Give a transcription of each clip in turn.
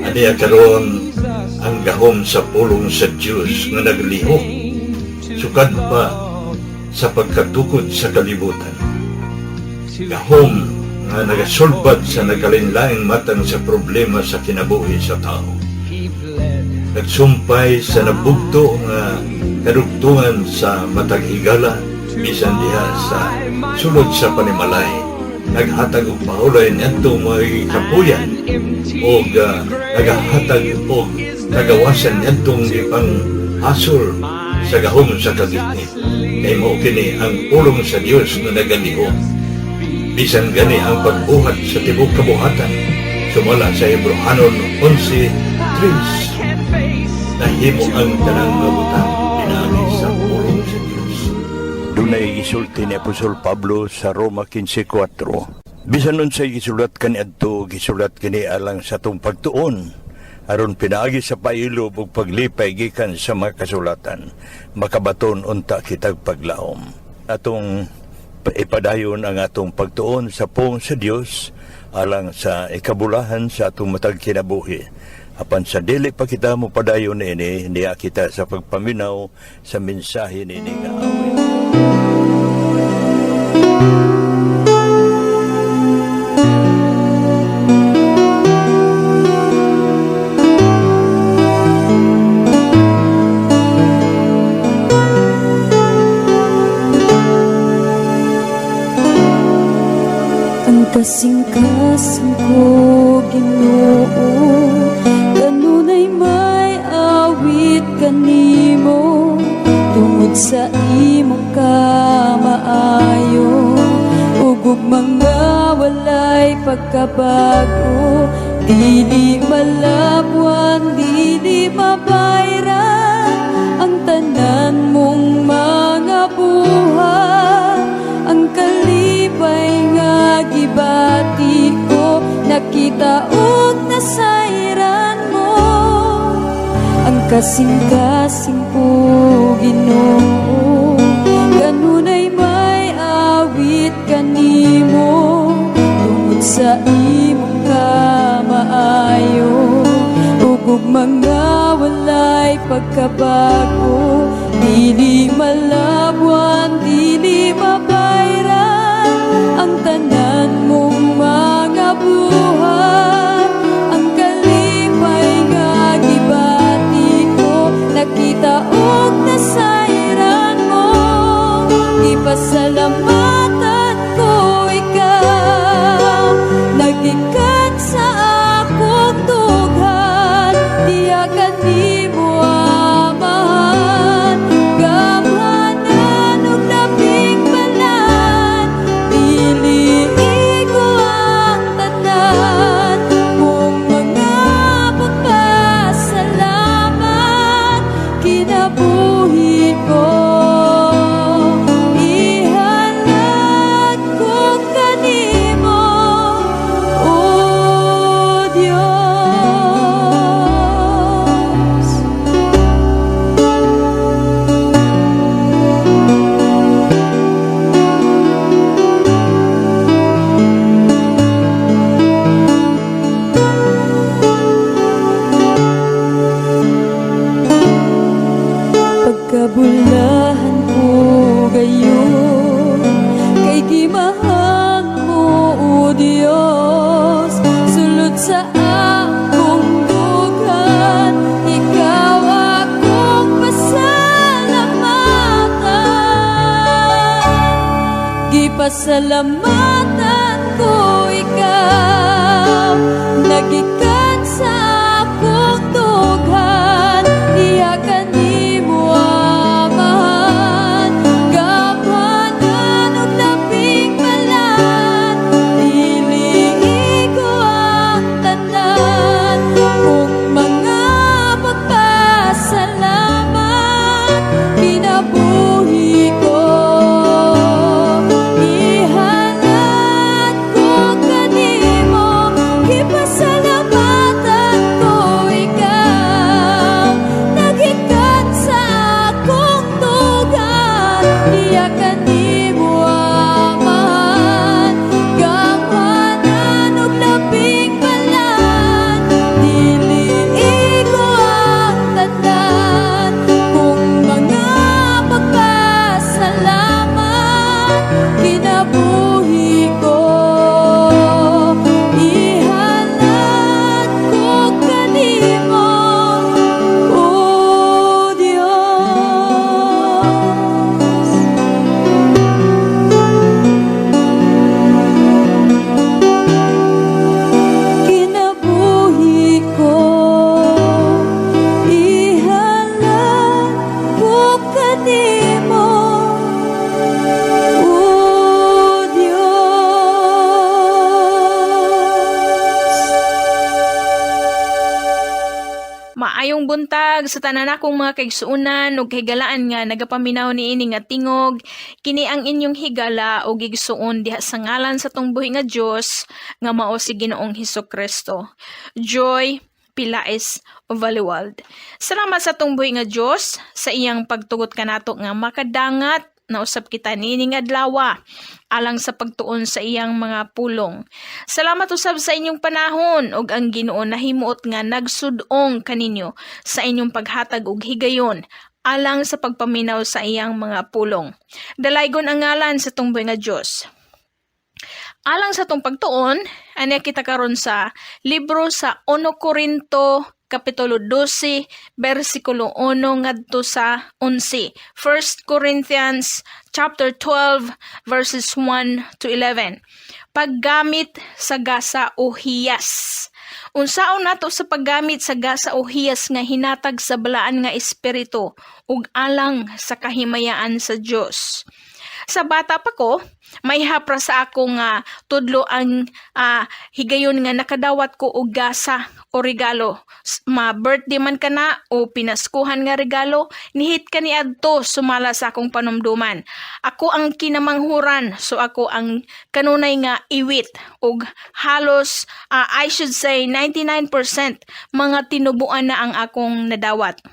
Aniya karon ang gahom sa pulong sa Diyos nga naglihok, sukad pa sa pagkatukod sa kalibutan. Gahom nga nagasulbad sa nagalinlaing matang sa problema sa kinabuhi sa tao. Nagsumpay sa nabugto nga kadugtungan sa matag higala, bisan diha sa sulod sa panimalay. Naghatag og paulay ngadto mga kapuyan o naghatag og nagawasan ngadtong ipang hasol sa gahom sa kagitnit. Kay mao kini ang pulong sa Dios nga nagalihok. Bisan gani ang pagbuhat sa tibok kabuhatan, sumala sa Hebrehanon 11:3. Nahimo ang tanang mabutang pinaagi sa pulong sa Dios. Dunay gisulti ni Apostol Pablo sa Roma 15:4. Bisan nun say gisulat kani adto, gisulat kini alang sa tong pagtuon, aron pinaagi sa pailog ug paglipay gikan sa mga kasulatan, makabaton unta kitag paglaom. Atong ipadayon ang atong pagtuon sa pong sa Dios alang sa ikabulahan sa atong matag kinabuhi. Apan sa dili pa kita mo padayon ini, niya kita sa pagpaminaw sa mensahe nini nga awit. Kasing-kasing ko, Ginoo, kanunay may awit kanimo, tungod sa imong kamaayo, ugog mga walay pagkabago, dili malabwan, dili mabayran, ang tanan mong mga buhat, ang kalipay nga gibati ko, nakita og nasayran mo, ang kasing-kasing po, Ginoo, kanunay may awit kanimo, tungod sa imong kamaayo, ugog mga walay pagkabago, dili malabwan, dili mabayran, ang tanan mong mga buhat, ang kalipay nga gibati ko, nakita og nasayran mo, ipasalamatan ko ikaw, nagikan sa akong tughan, diya kanimo amahan, gamhanan og labing balan, dili igo ang tanan mong mga pagpasalamat, kinabuhi ko, ihalad ko kanimo, O Diyos. Pagkabulahan ko gayon, kay gimahal mo, O Diyos, sulod sa akong dughan, ikaw akong pasalamatan, gipasalamatan ko ikaw, nagikan sa akong dughan, diha kanimo amahan, gamhanan og labing balan, dili igo ang tanan mong mga pagpasalamat, kinabuhi ko, ihalad Mayong buntag sa tanan akong mga kaigsuunan ug higalaan nga nagapaminaw niini nga tingog kini ang inyong higala ug igsuon diha sa ngalan sa tong buhi nga Dios nga mao si Ginoong Hesukristo. Joy Pilais Valiwald. Salamat sa tong buhi nga Dios sa iyang pagtugot kanato nga makadangat na usab kita nining adlaw alang sa pagtuon sa iyang mga pulong. Salamat usab sa inyong panahon ug ang Ginoo nahimuot nga nagsud-ong kaninyo sa inyong paghatag og higayon alang sa pagpaminaw sa iyang mga pulong. Dalaygon ang ngalan sa tungboy nga Dios. Alang sa tong pagtuon, ani kita karon sa libro sa 1 Korinto Kapitulo 12, versikulo 1 ngadto sa 11. 1 Corinthians chapter 12, verses 1 to 11. Paggamit sa gasa o hiyas. Unsaon nato sa paggamit sa gasa o hiyas nga hinatag sa balaan nga espiritu ug alang sa kahimayaan sa Dios. Sa bata pa ko, may hapra sa ako nga tudlo ang higayon nga nakadawat ko og gasa o regalo. Ma-birthday man kana o pinaskuhan nga regalo, nihit ka ni adto sumala sa akong panumduman. Ako ang kinamanghuran, so ako ang kanunay nga iwit og halos I should say 99% mga tinubuan na ang akong nadawat.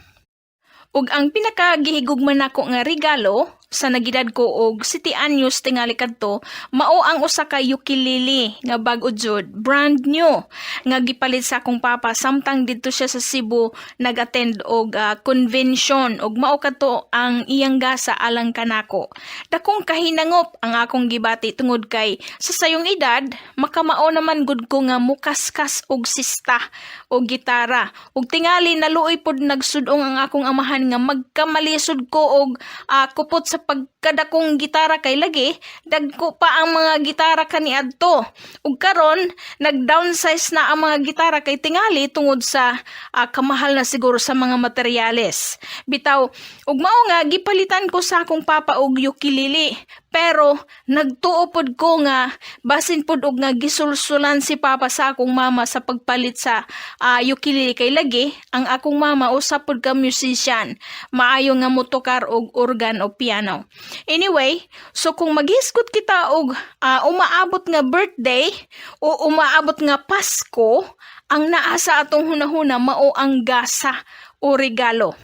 Ug ang pinakagihigugman nako nga regalo sa nagidad ko og 7 anyos tingali kadto mao ang usa ka ukulele nga bag-o jud, brand new nga gipalit sa akong papa samtang didto siya sa Cebu nag-attend og convention ug mao kadto ang iyang gasa alang kanako. Dakong kahinangop ang akong gibati tungod kay sa sayong edad makamao naman gud ko nga mukaskas og sista o gitara ug tingali naluoy pod nagsud-ong ang akong amahan nga magkamalisod ko og kupot sa pagkadakong gitara kay lagi dagko pa ang mga gitara kaniadto ug karon nag-downsize na ang mga gitara kay tingali tungod sa kamahal na siguro sa mga materyales. Bitaw ug mao nga gipalitan ko sa akong papa og ukulele pero nagtuo pod ko nga basin pod og nga gisulsulan si papa sa akong mama sa pagpalit sa ukulele kay lagi ang akong mama usa pod ka musician, maayo nga motokar og organ o piano. Anyway, so kung maghisgot kita og umaabot nga birthday o umaabot nga Pasko, ang naa sa atong hunahuna mao ang gasa o regalo.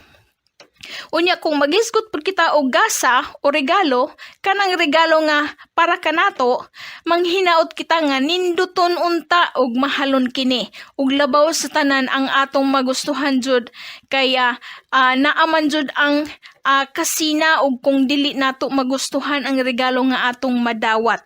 Unya kung maghisgot pud kita og gasa o regalo, kanang regalo nga para kanato, manghinaot kita nga ninduton unta og mahalon kini ug labaw sa tanan ang atong magustuhan jud kaya naaman jud ang kasina ug kung dili nato magustuhan ang regalo nga atong madawat.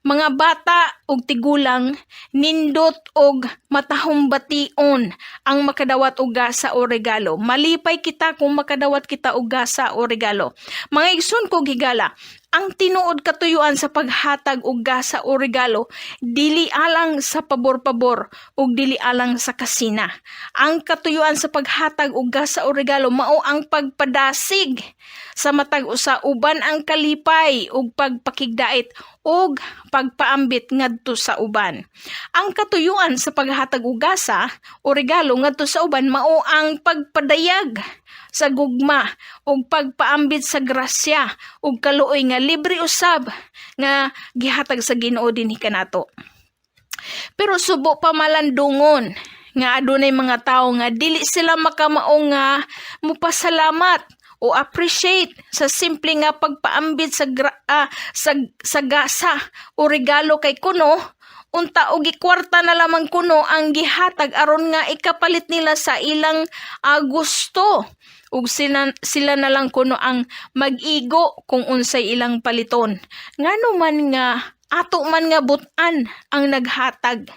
Mga bata og tigulang nindot og matahumbation ang makadawat og gasa o regalo. Malipay kita kung makadawat kita og gasa o regalo. Mga igsoon kog higala, ang tinuod katuyuan sa paghatag og gasa o regalo dili alang sa pabor-pabor ug dili alang sa kasina. Ang katuyuan sa paghatag og gasa o regalo mao ang pagpadasig sa matag usa uban ang kalipay ug pagpakigdait ug pagpaambit ngadto sa uban. Ang katuyuan sa paghatag og gasa o regalo ngadto sa uban mao ang pagpadayag sa gugma ug pagpaambit sa grasya ug kaluoy nga libre usab nga gihatag sa Ginoo dinhi kanato. Pero subo pa malandungon nga adunay mga tawo nga dili sila makamao nga mupasalamat o appreciate sa simple nga pagpaambit sa gasa o regalo kay kuno unta og gikwarta na lamang kuno ang gihatag aron nga ikapalit nila sa ilang gusto ug sila na lang kuno ang mag-igo kung unsay ilang paliton. Ngano man nga ato man nga but-an ang naghatag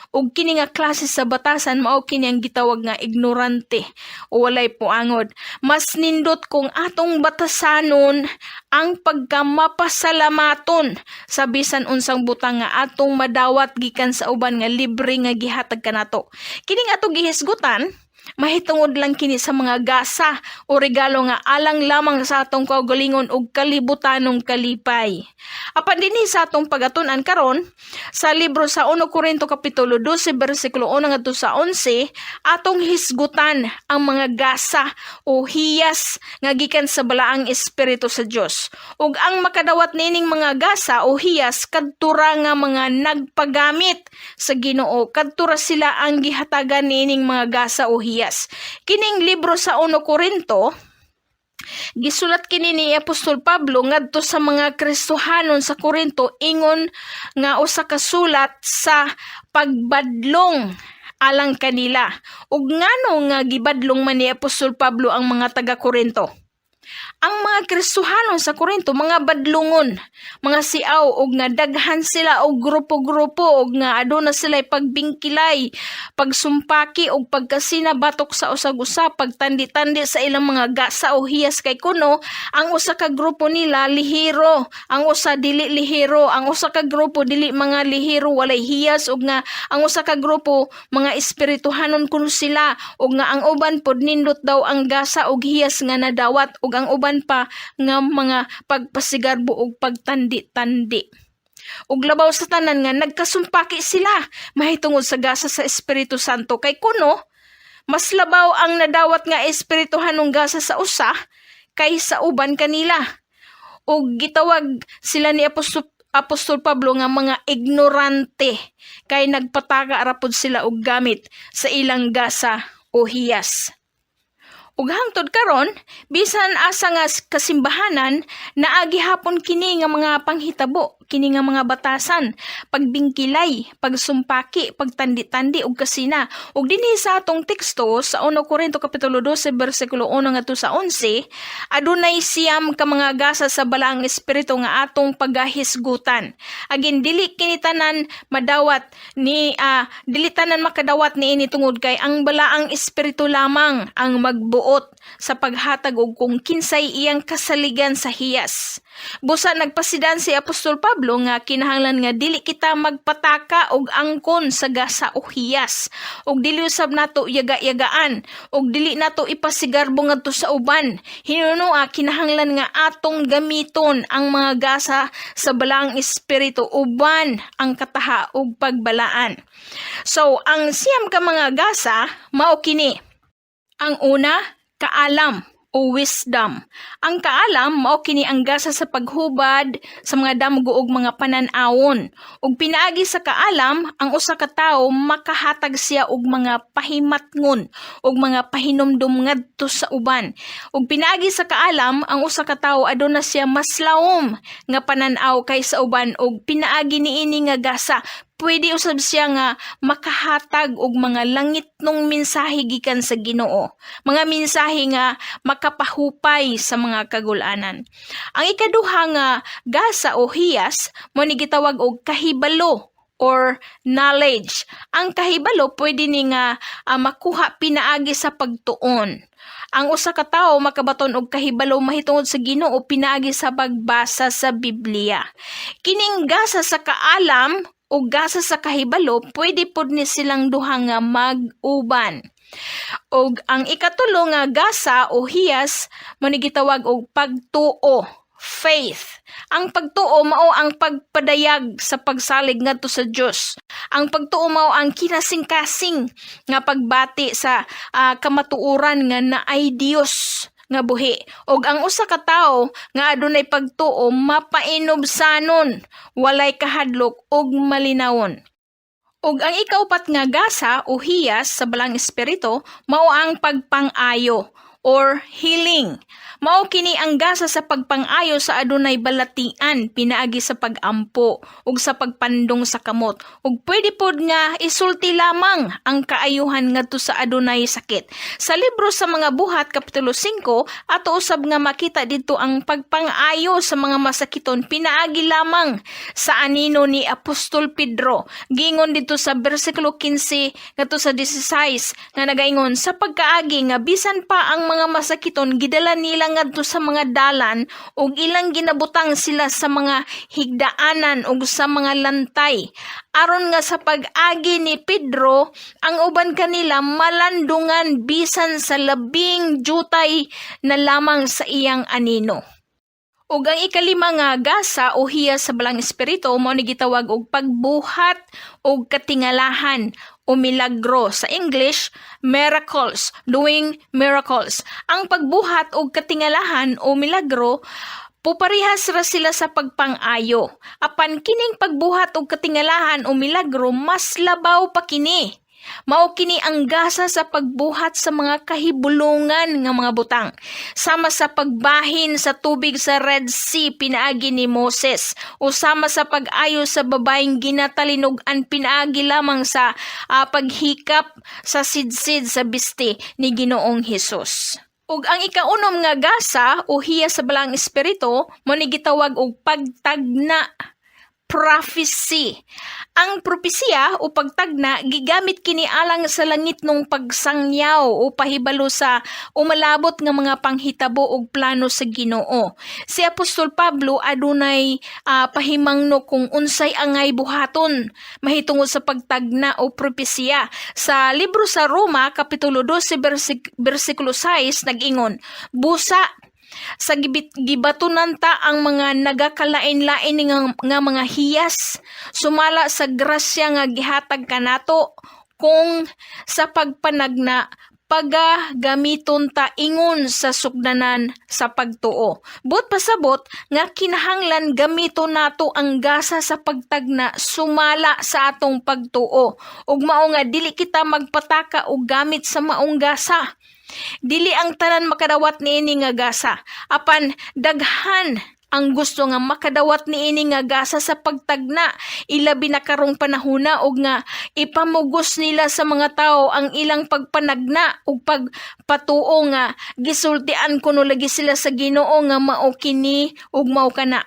ug kini nga klase sa batasan mao kini ang gitawag nga ignorante o walay puangod. Mas nindot kung atong batasanon ang pagkamapasalamaton sa bisan unsang butang nga atong madawat gikan sa uban nga libre nga gihatag kanato. Kining atong gihisgutan Mahitungod lang kini sa mga gasa o regalo nga alang lamang sa atong kaugalingon ug kalibutanong kalipay. Apan dinhi sa atong pagatun-an karon sa libro sa 1 Korinto kapitulo 12 bersikulo 1 ngadto sa 11 atong hisgutan ang mga gasa o hiyas nga gikan sa balaang espiritu sa Dios. Ug ang makadawat nining mga gasa o hiyas kadtura nga mga nagpagamit sa Ginoo, kadtura sila ang gihatagan nining mga gasa o hiyas. Kining libro sa 1 Korinto, gisulat kini ni Apostol Pablo ngadto sa mga Kristohanon sa Korinto ingon nga usa ka sulat sa pagbadlong alang kanila. Ug ngano nga gibadlong man ni Apostol Pablo ang mga taga Korinto? Ang mga Kristohanon sa Korinto, mga badlungon, mga siaw, og nga daghan sila og grupo-grupo, og nga aduna sila pagbingkilay, pagsumpaki, og pagkasina batok sa usag-usa, pagtandi-tandi sa ilang mga gasa o hiyas kay kuno, ang usa ka grupo nila lihiro, ang usa dili lihiro, ang usa ka grupo dili mga lihiro, walay hiyas, og nga ang usa ka grupo mga espirituhanon kuno sila, og nga ang uban pod nindot daw ang gasa og hiyas nga nadawat, og ang uban pa nga mga pagpasigarbo ug pagtandi-tandi. Ug labaw sa tanan nga nagkasumpaki sila mahitungod sa gasa sa Espiritu Santo kay kuno mas labaw ang nadawat nga espirituhanong gasa sa usa kaysa uban kanila. Ug gitawag sila ni Apostol Pablo nga mga ignorante kay nagpataka rapod sila og gamit sa ilang gasa o hiyas. Ug hangtod karon, bisan asa nga kasimbahanan, naagi hapon kini nga mga panghitabo, kini nga mga batasan, pagbingkilay, pagsumpaki, pagtandi-tandi ug kasina. Ug dinhi sa atong teksto sa 1 Korinto kapitulo 12 bersikulo 1 ngadto sa 11, adunay siyam ka mga gasa sa balaang espiritu nga atong pagahisgutan. Agin dili kini tanan madawat ni dili tanan makadawat niini tungod kay ang balaang espiritu lamang ang magbuot sa paghatag og kung kinsay iyang kasaligan sa hiyas. Busa nagpasidan si Apostol Pablo nga kinahanglan nga dili kita magpataka og angkon sa gasa o hiyas, og dili usab nato yaga-yagaan, og dili nato ipasigarbo ngadto sa uban. Hinunoa kinahanglan nga atong gamiton ang mga gasa sa balaang espiritu uban ang kataha ug pagbalaan. So ang siyam ka mga gasa mao kini. Ang una, kaalam o wisdom. Ang kaalam mao kini ang gasa sa paghubad sa mga damgo ug mga panan-awon. Ug pinaagi sa kaalam, ang usa ka tawo makahatag siya og mga pahimatngon ug mga pahinumdum ngadto sa uban. Ug pinaagi sa kaalam, ang usa ka tawo aduna siya mas lawom nga panan-aw kaysa uban ug pinaagi niini nga gasa pwede usab siya nga makahatag og mga langitnong mensahe gikan sa Ginoo. Mga mensahe nga makapahupay sa mga kagulanan. Ang ikaduha nga gasa o hiyas mo ni gitawag og kahibalo or knowledge. Ang kahibalo pwede ni nga makuha pinaagi sa pagtuon. Ang usa ka tawo makabaton og kahibalo mahitungod sa Ginoo pinaagi sa pagbasa sa Biblia. Kining gasa sa kaalam o gasa sa kahibalo, pwede pod ni silang duha nga mag-uban. O ang ikatulo nga gasa o hiyas, mo ni gitawag og pagtuo, faith. Ang pagtuo mao ang pagpadayag sa pagsalig ngadto sa Dios. Ang pagtuo mao ang kinasing-kasing nga pagbati sa kamatuoran nga naay Dios nga buhi. Og ang usa ka tawo nga adunay pagtuo mapainobsanon, walay kahadlok ug malinawon. Og ang ikaupat nga gasa o hiyas sa balang espiritu mao ang pagpang-ayo or healing. Mao kini ang gasa sa pagpang-ayo sa adunay balatian pinaagi sa pagampo ug sa pagpandong sa kamot. Ug pwede pod nga isulti lamang ang kaayuhan ngadto sa adunay sakit. Sa libro sa mga buhat kapitulo 5 ato usab nga makita didto ang pagpang-ayo sa mga masakiton pinaagi lamang sa anino ni Apostol Pedro. Gingon dito sa bersikulo 15 ngadto sa 16 nga nagaingon sa pagkaagi nga bisan pa ang mga masakiton gidala nila ngadto sa mga dalan ug ilang ginabutang sila sa mga higdaanan ug sa mga lantay aron nga sa pag-agi ni Pedro ang uban kanila malandungan bisan sa labing jutay na lamang sa iyang anino. Ug ang ikalima nga gasa o hiya sa balang espiritu mao ni gitawag og pagbuhat og katingalahan o milagro. Sa English, miracles, doing miracles. Ang pagbuhat og katingalahan o milagro puparihas ra sila sa pagpang-ayo. Apan kining pagbuhat og katingalahan o milagro mas labaw pa kini. Mao kini ang gasa sa pagbuhat sa mga kahibulungan nga mga butang. Sama sa pagbahin sa tubig sa Red Sea pinaagi ni Moses o sama sa pag-ayo sa babaeng ginatalinog-an pinaagi lamang sa paghikap sa sidsid sa biste ni Ginoong Hesus. Ug ang ikaunom nga gasa o hiya sa balang espiritu mo ni gitawag og pagtagna, prophecy. Ang propesya o pagtagna gigamit kini alang sa langit nung pagsangyaw o pahibalo sa umalabot nga mga panghitabo ug plano sa Ginoo. Si Apostol Pablo adunay pahimangno kung unsay angay buhaton mahitungod sa pagtagna o propesya. Sa libro sa Roma kapitulo 12 bersikulo 6 nag-ingon, busa sa gibatunan ta ang mga nagakalain-lain nga mga hiyas sumala sa grasya nga gihatag kanato kung sa pagpanagna pagagamiton ta ingon sa sugdanan sa pagtuo. But pasabot nga kinahanglan gamiton nato ang gasa sa pagtagna sumala sa atong pagtuo. Ug mao nga dili kita magpataka og gamit sa maong gasa. Dili ang tanan makadawat niini nga gasa. Apan daghan ang gusto nga makadawat niini nga gasa sa pagtagna. Ilabi na karong panahona og nga ipamugos nila sa mga tao ang ilang pagpanagna ug pagpatuo nga gisultian kuno lagi sila sa Ginoo nga mao kini ug mao kana.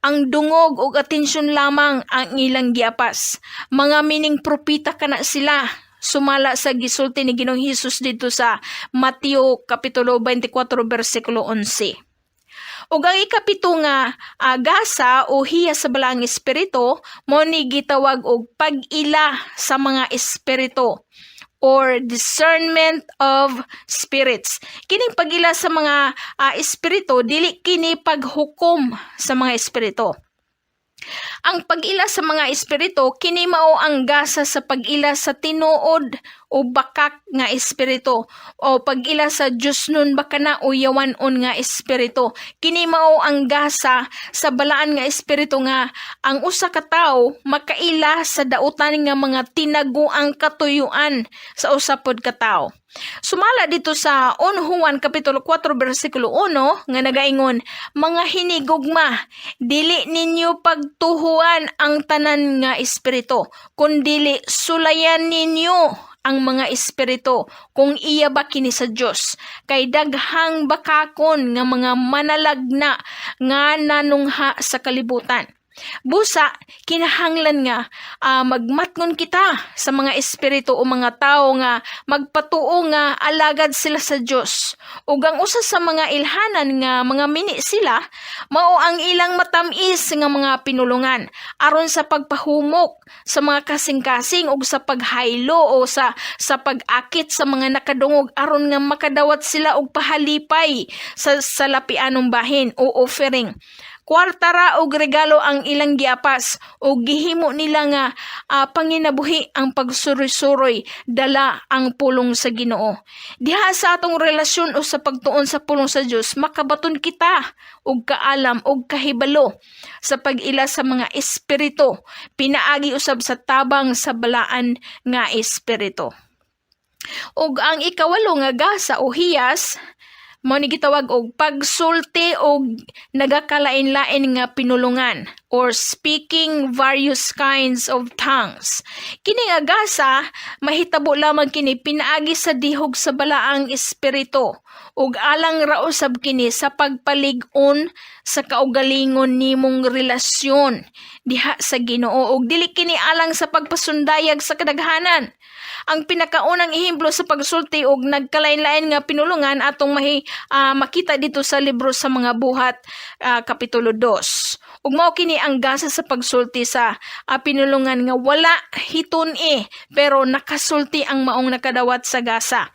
Ang dungog ug atensyon lamang ang ilang giapas. Mga mining propeta kana sila. Sumala sa gisulti ni Ginoong Hesus dito sa Mateo kapitulo 24 bersikulo 11. Ug ang ikapito nga gasa o hiya sa balang espiritu mo ni gitawag og pag-ila sa mga espiritu or discernment of spirits. Kining pag-ila sa mga espiritu dili kini paghukom sa mga espiritu. Ang pag-ila sa mga espiritu kini mao ang gasa sa pag-ila sa tinuod o bakak nga espiritu o pag-ila sa Dios nun baka na o yawanon nga espiritu. Kini mao ang gasa sa balaan nga espiritu nga ang usa ka tawo makaila sa dautan nga mga tinaguang katuyuan sa usa pod ka tawo. Sumala dito sa 1 Juan kapitulo 4 bersikulo 1 nga nagaingon, mga hinigugma, dili ninyo pagtuhuan ang tanan nga espiritu, kundili sulayan ninyo ang mga espiritu kung iya ba kini sa Dios. Kay daghang bakakon nga mga manalagna nga nanungha sa kalibutan. Busa, kinahanglan nga magmatngon kita sa mga espiritu o mga tao nga magpatuo nga alagad sila sa Dios. Ug ang usa sa mga ilhanan nga mga mini sila, mao ang ilang matamis nga mga pinulungan aron sa pagpahumok sa mga kasing-kasing ug sa paghaylo o sa pag-akit sa mga nakadungog aron nga makadawat sila og pahalipay sa lapianong bahin o offering. Kwartara og regalo ang ilang giapas o gihimo nila nga panginabuhi ang pagsuroy-suroy dala ang pulong sa Ginoo. Diha sa atong relasyon o sa pagtuon sa pulong sa Dios makabaton kita og kaalam og kahibalo sa pag-ila sa mga espiritu pinaagi usab sa tabang sa balaan nga espiritu. Ug ang ikawalo nga gasa o hiyas mao ni gitawag og pagsulti og nagakalain-lain nga pinulungan or speaking various kinds of tongues. Kini nga gasa mahitabo lamang kini pinaagi sa dihog sa balaang espiritu ug alang ra usab kini sa pagpalig-on sa kaugalingon nimong relasyon diha sa Ginoo ug dili kini alang sa pagpasundayag sa kadaghanan. Ang pinakaunang ehemplo sa pagsulti og nagkalain-lain nga pinulungan atong makita dito sa libro sa mga buhat kapitulo 2. Ug mao kini ang gasa sa pagsulti sa pinulungan nga wala hiton pero nakasulti ang maong nakadawat sa gasa.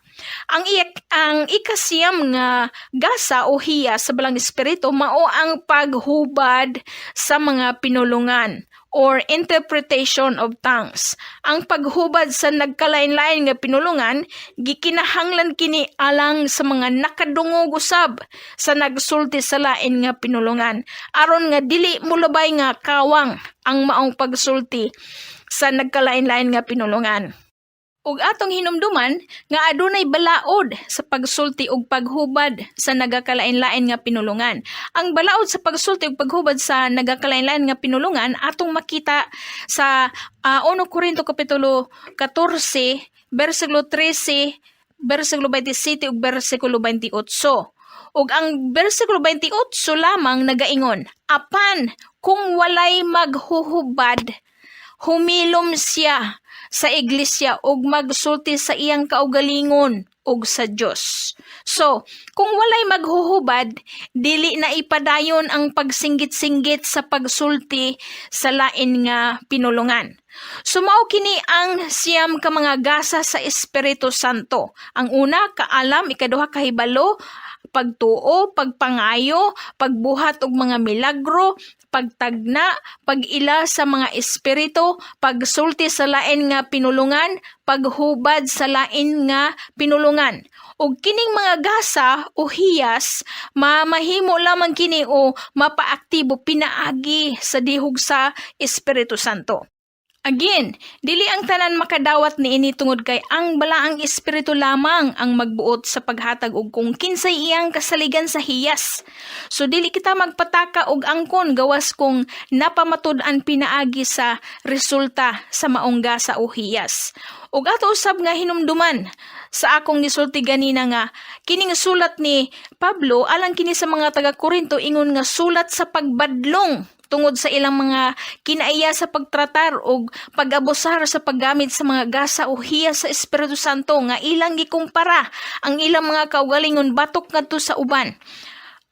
Ang ikasiyam nga gasa o hiya sa balang espiritu mao ang paghubad sa mga pinulungan or interpretation of tongues. Ang paghubad sa nagkalain-lain nga pinulungan gikinahanglan kini alang sa mga nakadungog usab sa nagsulti sa lain nga pinulungan aron nga dili mulabay nga kawang ang maong pagsulti sa nagkalain-lain nga pinulungan. Ug atong hinumduman nga adunay balaod sa pagsulti ug paghubad sa nagakalain-lain nga pinulungan. Ang balaod sa pagsulti ug paghubad sa nagakalain-lain nga pinulungan atong makita sa 1 Corinto kapitulo 14 bersikulo 13, bersikulo 27 ug bersikulo 28. Ug ang bersikulo 28 lamang nagaingon, apan kung walay maghuhubad, humilom siya sa iglesia ug magsulti sa iyang kaugalingon ug sa Dios. So, kung walay maghuhubad, dili na ipadayon ang pagsinggit-singgit sa pagsulti sa lain nga pinulungan. Sumao kini ang siyam ka mga gasa sa Espiritu Santo. Ang una, kaalam, ikaduha, kahibalo, pagtuo, pagpangayo, pagbuhat og mga milagro, pagtagna, pag-ila sa mga espiritu, pagsulti sa lain nga pinulungan, paghubad sa lain nga pinulungan. Ug kining mga gasa o hiyas, mahimo lamang kini o mapaaktibo pinaagi sa dihog sa Espiritu Santo. Again, dili ang tanan makadawat niini tungod kay ang balaang espiritu lamang ang magbuot sa paghatag og kung kinsay iyang kasaligan sa hiyas. So dili kita magpataka og angkon gawas kung napamatud-an pinaagi sa resulta sa maong gasa o hiyas. Ug ato usab nga hinumduman sa akong gisulti ganina nga kining sulat ni Pablo alang kini sa mga taga-Korinto ingon nga sulat sa pagbadlong tungod sa ilang mga kinaiya sa pagtratar o pag-abusar sa paggamit sa mga gasa o hiyas sa Espiritu Santo nga ilang gikumpara ang ilang mga kaugalingon batok ngadto sa uban.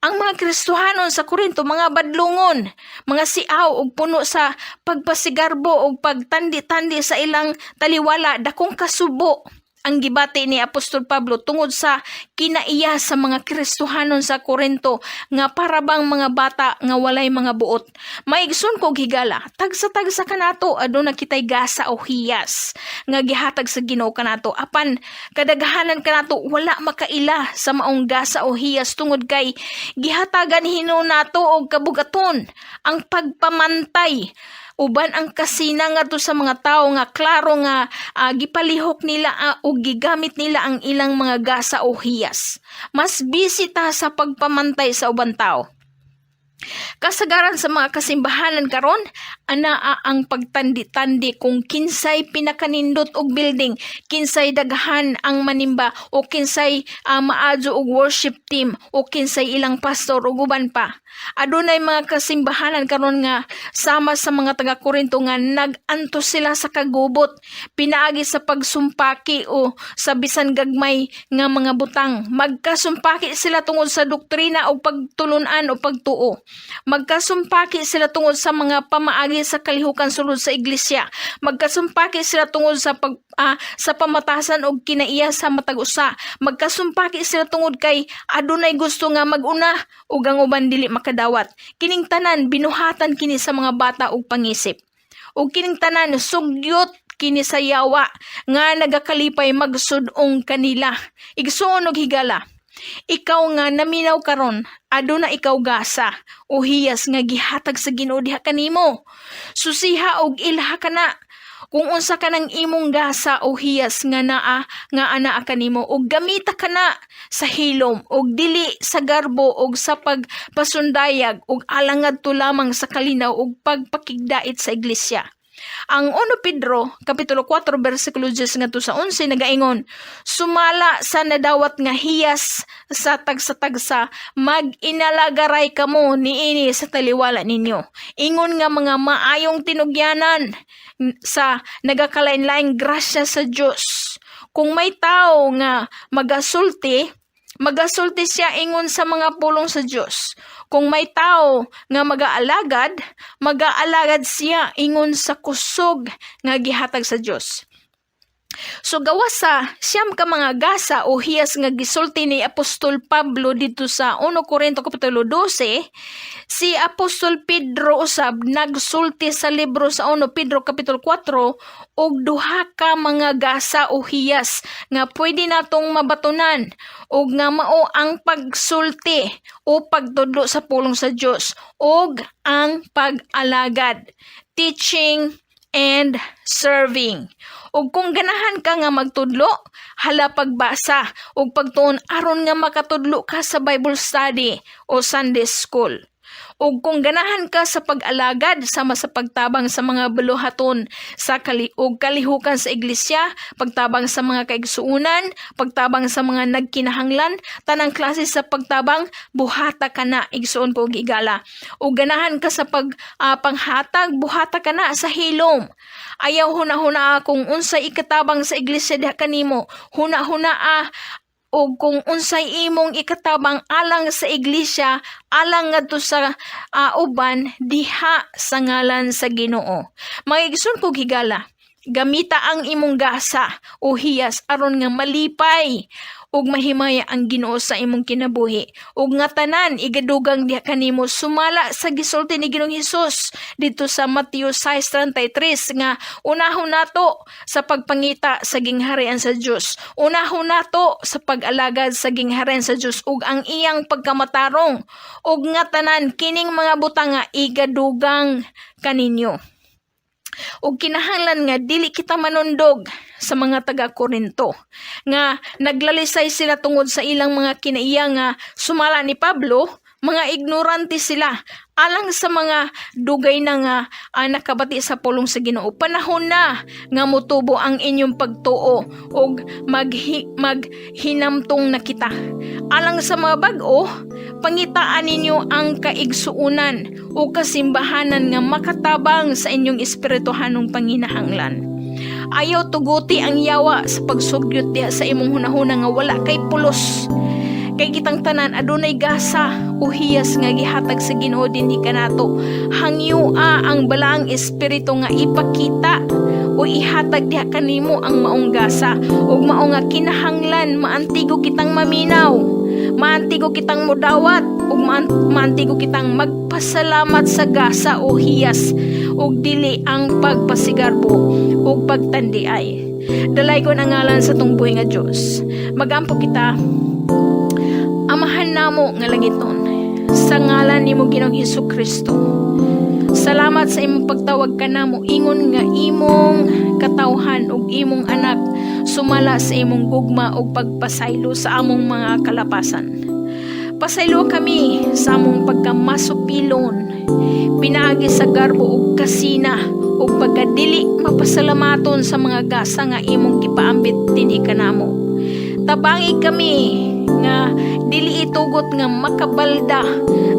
Ang mga Kristohanon sa Korinto, mga badlungon, mga siaw og puno sa pagpasigarbo o pagtandi-tandi sa ilang taliwala, dakong kasubo ang gibati ni Apostol Pablo tungod sa kinaiya sa mga Kristohanon sa Korinto nga parabang mga bata nga walay mga buot. Maigsun ko higala, tagsa-tagsa kanato aduna kitay gasa o hiyas nga gihatag sa Ginoo kanato apan kadaghanan kanato wala makaila sa maong gasa o hiyas tungod kay gihatagan hinuon nato og kabugaton ang pagpamantay uban ang kasina nga to sa mga tao nga klaro nga gipalihok nila o gigamit nila ang ilang mga gasa o hiyas. Mas bisita sa pagpamantay sa uban tao. Kasagaran sa mga kasimbahanan karon anaa ang pagtandi-tandi kung kinsay pinakanindot og building, kinsay daghan ang manimba o kinsay maadyo og worship team o kinsay ilang pastor ug uban pa. Adunay mga kasimbahanan karon nga sama sa mga taga-Korinto nga nag-antos sila sa kagubot, pinaagi sa pagsumpaki o sa bisan gagmay nga mga butang. Magkasumpaki sila tungod sa doktrina o pagtulunan o pagtuo. Magkasumpaki sila tungod sa mga pamaagi sa kalihukan sulod sa iglesia. Magkasumpaki sila tungod sa sa pamatasan og kinaiya sa matag usa. Magkasumpaki sila tungod kay adunay gusto nga maguna ug ang uban dili makadawat. Kining tanan binuhatan kini sa mga bata og pangisip. Ug kining tanan sugyot kini sa yawa nga nagakalipay magsud-ong kanila. Igsuon og higala. Ikaw nga naminaw karon, aduna ikaw gasa o hiyas nga gihatag sa Ginoo diha kanimo. Susiha og ilha kana Kung unsa ka ng imong gasa o hiyas nga anaa kanimo og gamita kana sa hilom og dili sa garbo og sa pagpasundayag og alangad to lamang sa kalinaw og pagpakigdait sa iglesia. Ang 1 Pedro, Kapitulo 4, versikulo 10 ngadto sa 11, nagaingon, sumala sa nadawat nga hiyas sa tagsa-tagsa, mag-inalagaray kamo niini sa taliwala ninyo. Ingon nga mga maayong tinugyanan sa nagakalain-laing grasya sa Dios. Kung may tao nga magasulti siya ingon sa mga pulong sa Dios. Kung may tao nga mag-aalagad siya ingon sa kusog nga gihatag sa Dios. So gawas sa siyam ka mga gasa o hiyas nga gisulti ni Apostol Pablo dito sa 1 Corinto Kapitulo 12, si Apostol Pedro usab nagsulti sa libro sa 1 Pedro Kapitulo 4 og duha ka mga gasa o hiyas nga pwede natong mabatunan og nga mao ang pagsulti o pagtudlo sa pulong sa Dios og ang pag-alagad, teaching and serving. Ug kung ganahan ka nga magtudlo, hala pagbasa ug pagtuon aron nga makatudlo ka sa Bible study o Sunday school. Ug kung ganahan ka sa pag-alagad sama sa pagtabang sa mga beluhaton sa kalihukan sa iglesia, pagtabang sa mga kaigsuunan, pagtabang sa mga nagkinahanglan, tanang klase sa pagtabang, buhata ka na, igsuon ko gigala. Ug ganahan ka sa panghatag, buhata ka na sa hilom. Ayaw huna-huna kung unsay ikatabang sa iglesia diha kanimo, huna-huna o kung unsay imong ikatabang alang sa iglesia, alang ngadto sa uban diha sa ngalan sa Ginoo. Magigsun kog higala, gamita ang imong gasa o hiyas aron nga malipay ug mahimaya ang Ginoo sa imong kinabuhi. Ug nga tanan igadugang diha kanimo sumala sa gisulti ni Ginoong Hesus dito sa Mateo 6:33 nga unahon nato sa pagpangita sa gingharian sa Dios. Unahon nato sa pag-alagad sa gingharian sa Dios ug ang iyang pagkamatarong. Ug nga tanan kining mga butang nga igadugang kaninyo. Ug kinahanglan nga dili kita manundog sa mga taga-Korinto nga naglalisay sila tungod sa ilang mga kinaiya nga sumala ni Pablo, mga ignorante sila alang sa mga dugay na nga nakabati sa pulong sa Ginoo. Panahon na nga motubo ang inyong pagtuo ug maghinamtong na kita. Alang sa mga bag-o, pangitaan ninyo ang kaigsuunan o kasimbahanan nga makatabang sa inyong espirituhanong panginahanglan. Ayaw tuguti ang yawa sa pagsugyot diha sa imong hunahuna nga wala kay pulos. Kay kitang tanan adunay gasa o hiyas nga gihatag sa Ginoo dinhi kanato. Hangyua ang balaang espiritu nga ipakita o ihatag diha kanimo ang maong gasa ug mao nga kinahanglan maantigo kitang maminaw. Maantigo kitang mudawat ug maantigo kitang magpasalamat sa gasa o hiyas ug dili ang pagpasigarbo ug pagtandiay. Dalay ko ang ngalan sa tong buhi nga Dios. Magampo kita, Amahan namo nga langiton, sa ngalan nimo Ginoong Hesukristo. Salamat sa imong pagtawag kanamo, ingon nga imong katawhan ug imong anak sumala sa imong gugma ug pagpasaylo sa among mga kalapasan. Pasaylo kami sa among pagkamasupilon, pinaagi sa garbo ug kasina ug pagkadili mapasalamaton sa mga gasa nga imong gipaambit dinhi kanamo. Tabangi kami nga dili itugot nga makabalda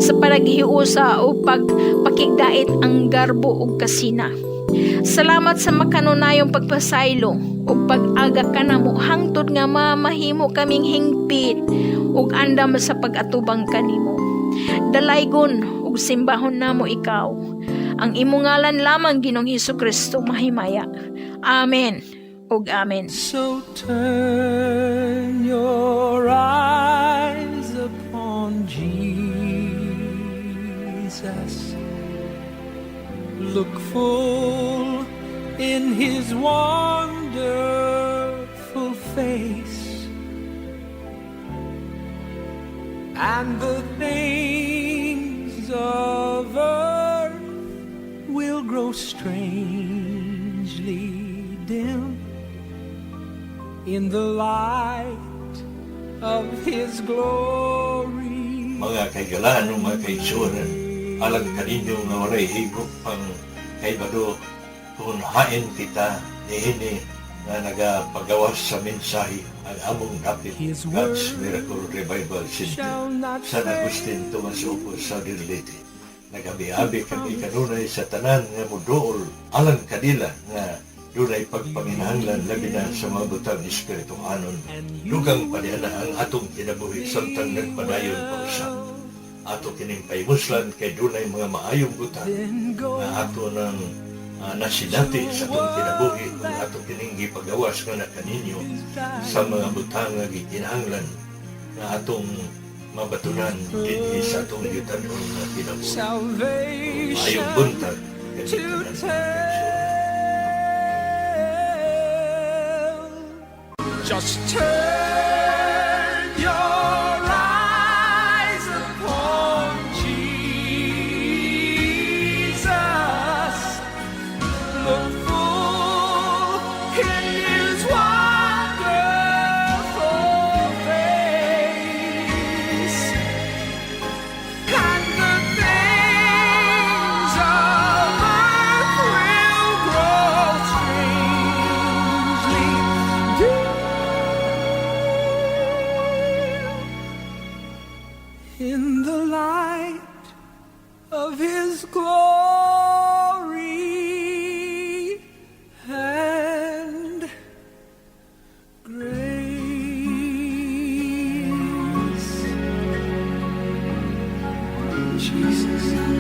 sa panaghiusa o pagpakigdait ang garbo ug kasina. Salamat sa makanunayong pagpasaylo ug pag-aga kanamo hangtod nga mamahimo kaming hingpit ug andam sa pag-atubang kanimo. Dalaygon ug simbahon namo ikaw. Ang imong ngalan lamang Ginoong Hesukristo mahimaya. Amen ug amen. So turn your eyes upon Jesus. Look full in His wonderful face, and the things of earth will grow strangely dim in the light of His glory. Mga kaigalaan o mga kaigsuonan, alang kaninyo nga walay higop pang kaibado kung hain kita niini nga nagapagawas sa mensahe ang among dapit His God's word Miracle Revival Center shall not San Agustin Tomas Opus sa Dirlete. Nagabi-abi kang ikanunay sa tanan nga mudool alang kadila nga dunay pagpanginahanglan labi na sa mga butang espiritu anon. Dugang paniana ang atong kinabuhi samtang nagpadayon pa usap. Ato kining paimuslan kay dunay mga maayong butang then go. nga ato ng nasinati sa atong kinabuhi kung ato kining gipagawas nga na kaninyo sa mga butang nga gikinahanglan nga atong mabatunan dinhi sa atong gitanon nga kinabuhi. Maayong Salvation buntag to kanina tell. Just turn your eyes upon Jesus. Look full in His wonderful face, and the things of earth will grow strangely dim in the light of His glory and grace. Jesus.